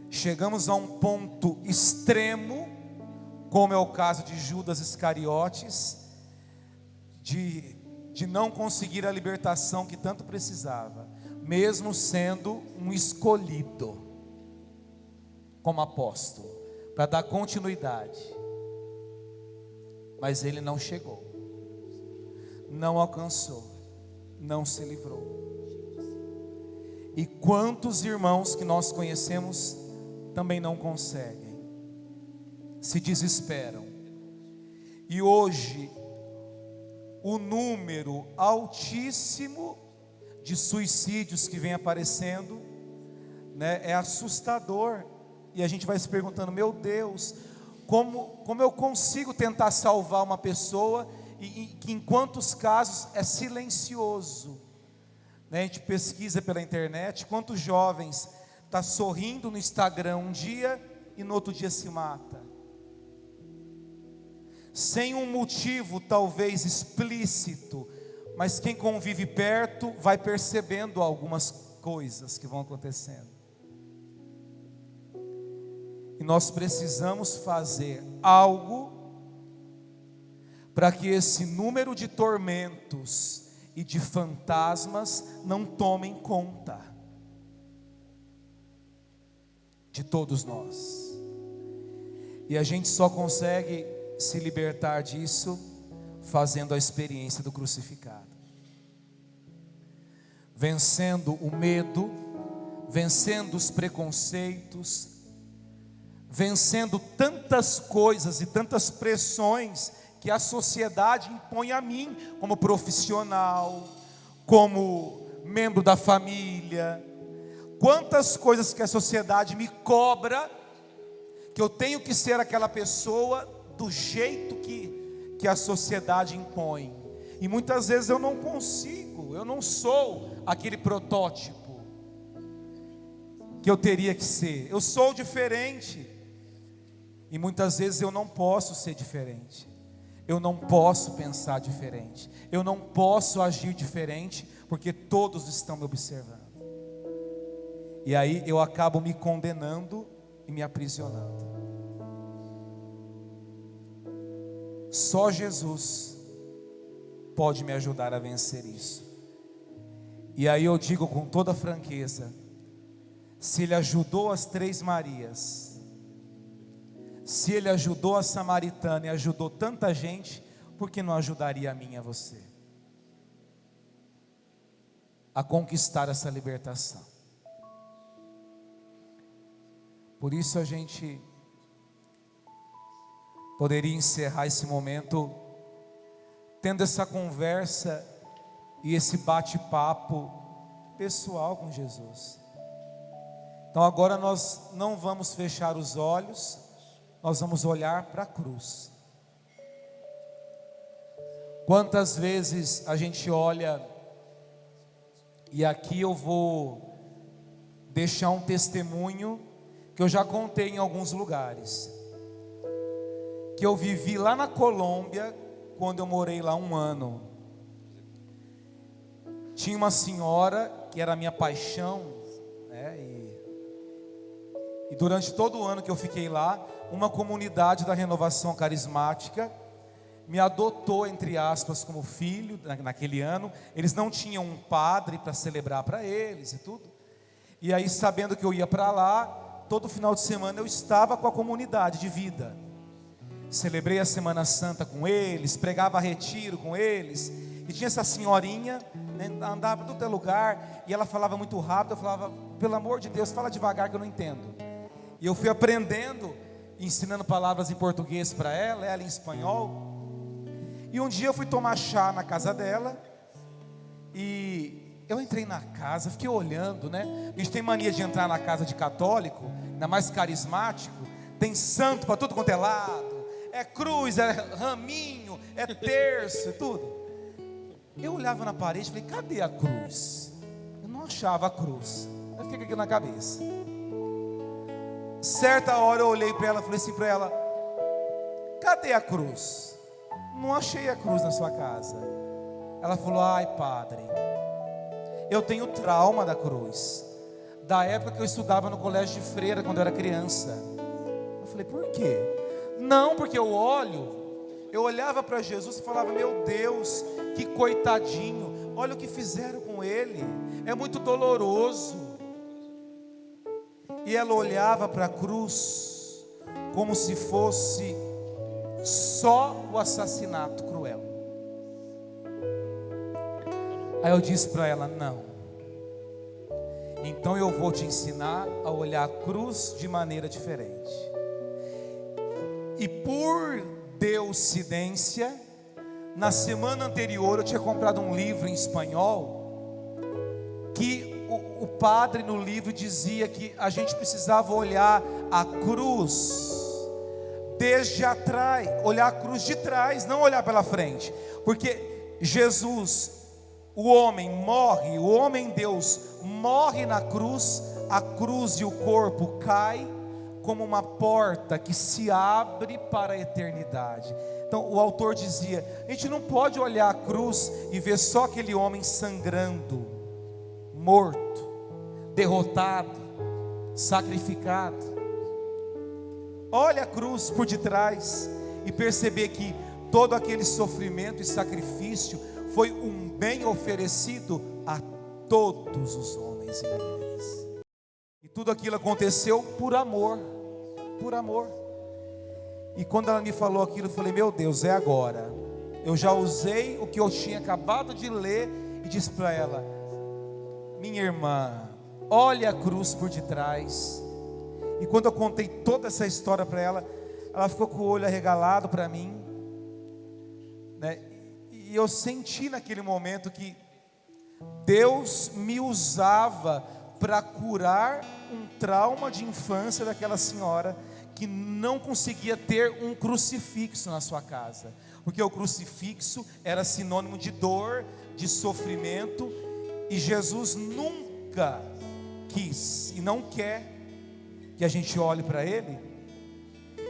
chegamos a um ponto extremo, como é o caso de Judas Iscariotes, de não conseguir a libertação que tanto precisava, mesmo sendo um escolhido como apóstolo, para dar continuidade. Mas ele não chegou, não alcançou, não se livrou. E quantos irmãos que nós conhecemos também não conseguem, se desesperam. E hoje o número altíssimo de suicídios que vem aparecendo, né, é assustador. E a gente vai se perguntando: meu Deus, como eu consigo tentar salvar uma pessoa e que em quantos casos é silencioso, né? A gente pesquisa pela internet quantos jovens está sorrindo no Instagram um dia e no outro dia se mata, sem um motivo talvez explícito, mas quem convive perto vai percebendo algumas coisas que vão acontecendo. E nós precisamos fazer algo para que esse número de tormentos e de fantasmas não tomem conta de todos nós. E a gente só consegue se libertar disso fazendo a experiência do crucificado, vencendo o medo, vencendo os preconceitos, vencendo tantas coisas e tantas pressões que a sociedade impõe a mim, como profissional, como membro da família. Quantas coisas que a sociedade me cobra, que eu tenho que ser aquela pessoa do jeito que a sociedade impõe. E muitas vezes eu não consigo, eu não sou aquele protótipo que eu teria que ser. Eu sou diferente. E muitas vezes eu não posso ser diferente, eu não posso pensar diferente, eu não posso agir diferente, porque todos estão me observando. E aí eu acabo me condenando e me aprisionando. Só Jesus pode me ajudar a vencer isso. E aí eu digo com toda franqueza: se Ele ajudou as 3 Marias, se Ele ajudou a samaritana e ajudou tanta gente, por que não ajudaria a mim e a você a conquistar essa libertação? Por isso a gente poderia encerrar esse momento tendo essa conversa e esse bate-papo pessoal com Jesus. Então agora nós não vamos fechar os olhos, nós vamos olhar para a cruz. Quantas vezes a gente olha, e aqui eu vou deixar um testemunho que eu já contei em alguns lugares, que eu vivi lá na Colômbia, quando eu morei lá 1 ano. Tinha uma senhora que era a minha paixão, né? E durante todo o ano que eu fiquei lá, uma comunidade da Renovação Carismática me adotou, entre aspas, como filho naquele ano. Eles não tinham um padre para celebrar para eles e tudo. E aí, sabendo que eu ia para lá, todo final de semana eu estava com a comunidade de vida. Celebrei a Semana Santa com eles, pregava retiro com eles. E tinha essa senhorinha, né, andava para todo lugar, e ela falava muito rápido. Eu falava, pelo amor de Deus, fala devagar que eu não entendo. E eu fui aprendendo, ensinando palavras em português para ela em espanhol. E um dia eu fui tomar chá na casa dela, e eu entrei na casa, fiquei olhando, né? A gente tem mania de entrar na casa de católico, ainda mais carismático, tem santo para tudo quanto é lado, é cruz, é raminho, é terço, tudo. Eu olhava na parede e falei, cadê a cruz? Eu não achava a cruz. Eu fiquei com aquilo na cabeça. Certa hora eu olhei para ela e falei assim para ela, cadê a cruz? Não achei a cruz na sua casa. Ela falou, ai padre, eu tenho trauma da cruz, da época que eu estudava no colégio de freira, quando eu era criança. Eu falei, por quê? Não, porque eu olhava para Jesus e falava, meu Deus, que coitadinho, olha o que fizeram com ele, é muito doloroso. E ela olhava para a cruz como se fosse só o assassinato cruel. Aí eu disse para ela, não, então eu vou te ensinar a olhar a cruz de maneira diferente. E por Deuscidência, na semana anterior eu tinha comprado um livro em espanhol, que o padre no livro dizia que a gente precisava olhar a cruz desde atrás, olhar a cruz de trás, não olhar pela frente, porque Jesus, o homem Deus, morre na cruz, a cruz e o corpo cai como uma porta que se abre para a eternidade. Então o autor dizia, a gente não pode olhar a cruz e ver só aquele homem sangrando, morto, derrotado, sacrificado. Olha a cruz por detrás e perceber que todo aquele sofrimento e sacrifício foi um bem oferecido a todos os homens e mulheres. E tudo aquilo aconteceu por amor, por amor. E quando ela me falou aquilo, eu falei, meu Deus, é agora. Eu já usei o que eu tinha acabado de ler e disse para ela, minha irmã, olha a cruz por detrás. E quando eu contei toda essa história para ela, ela ficou com o olho arregalado para mim, né? E eu senti naquele momento que Deus me usava para curar um trauma de infância daquela senhora que não conseguia ter um crucifixo na sua casa, porque o crucifixo era sinônimo de dor, de sofrimento, e Jesus nunca quis e não quer que a gente olhe para Ele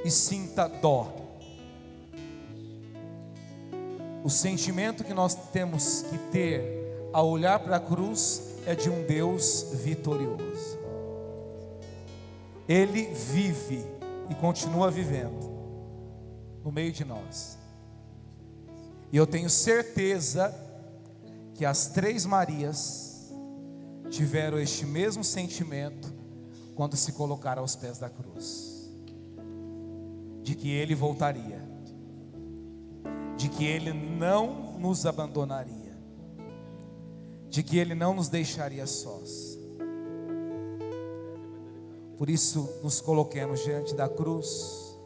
e sinta dó. O sentimento que nós temos que ter ao olhar para a cruz é de um Deus vitorioso. Ele vive e continua vivendo no meio de nós. E eu tenho certeza que as 3 Marias tiveram este mesmo sentimento quando se colocaram aos pés da cruz, de que Ele voltaria, de que Ele não nos abandonaria, de que Ele não nos deixaria sós. Por isso, nos coloquemos diante da cruz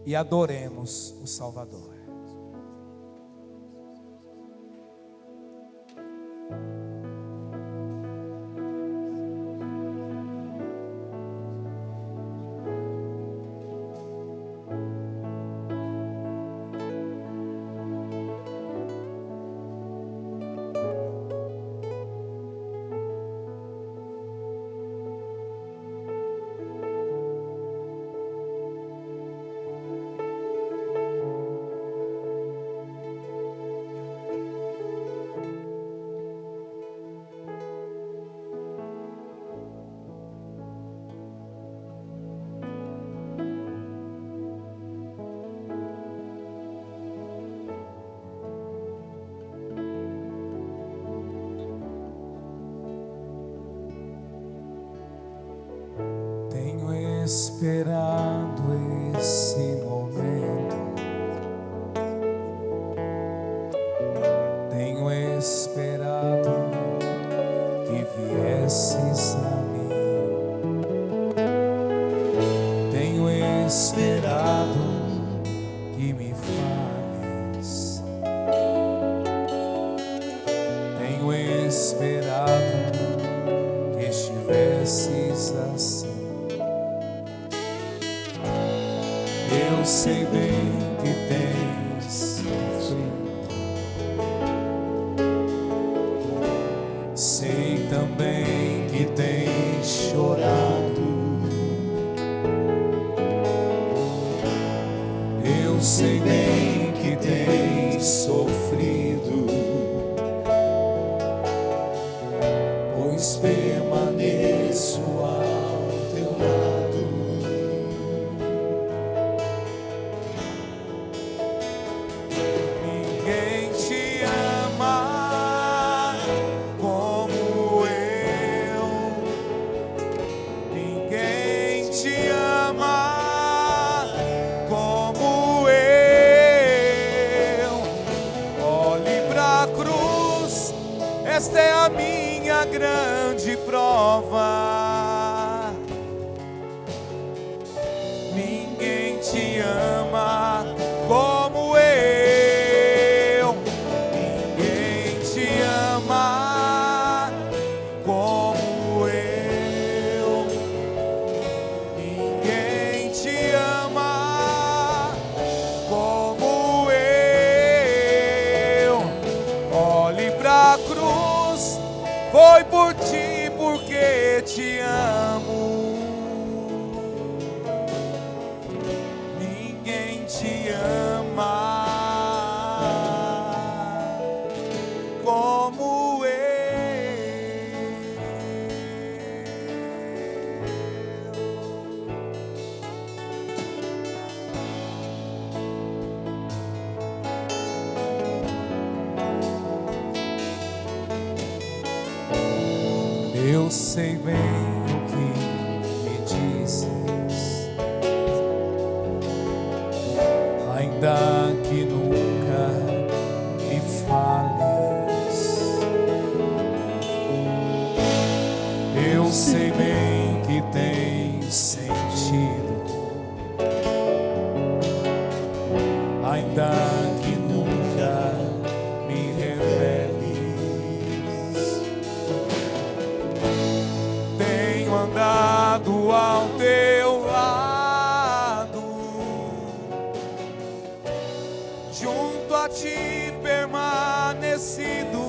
e adoremos o Salvador. Esperando esse momento, tenho esperado que viesses a mim, tenho esperado que me fales, tenho esperado que estivesses assim. Eu sei bem que tens sofrido, sei também que tens chorado. Eu sei bem que tens sofrido, pois permaneço ao teu lado. Esta é a minha grande prova. Ninguém te ama como eu. Ninguém te ama como eu. Ninguém te ama como eu. Olhe pra cruz. Foi por ti, porque te amo. Ninguém te ama como eu. Eu sei bem o que me dizes, ainda que nunca me fales. Eu sei bem que tens sentido, ainda que nunca me reveles. Andado ao teu lado, junto a ti permanecido.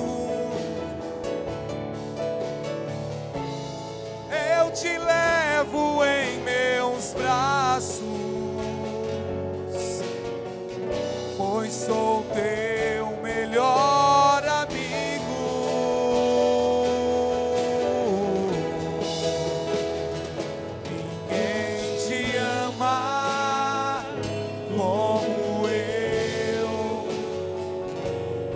Eu te levo em meus braços, pois sou teu melhor amigo. Como eu,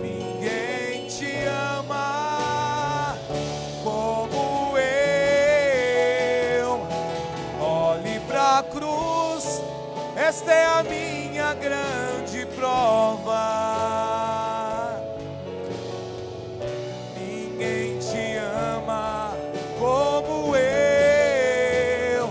ninguém te ama como eu. Olhe pra cruz, esta é a minha grande prova. Ninguém te ama como eu.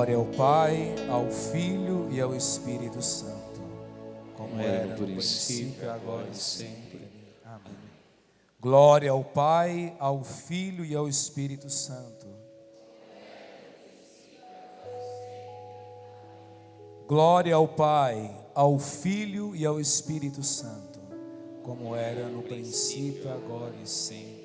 Glória ao Pai, ao Filho e ao Espírito Santo, como era no princípio, agora e sempre. Amém. Glória ao Pai, ao Filho e ao Espírito Santo. Glória ao Pai, ao Filho e ao Espírito Santo, como era no princípio, agora e sempre.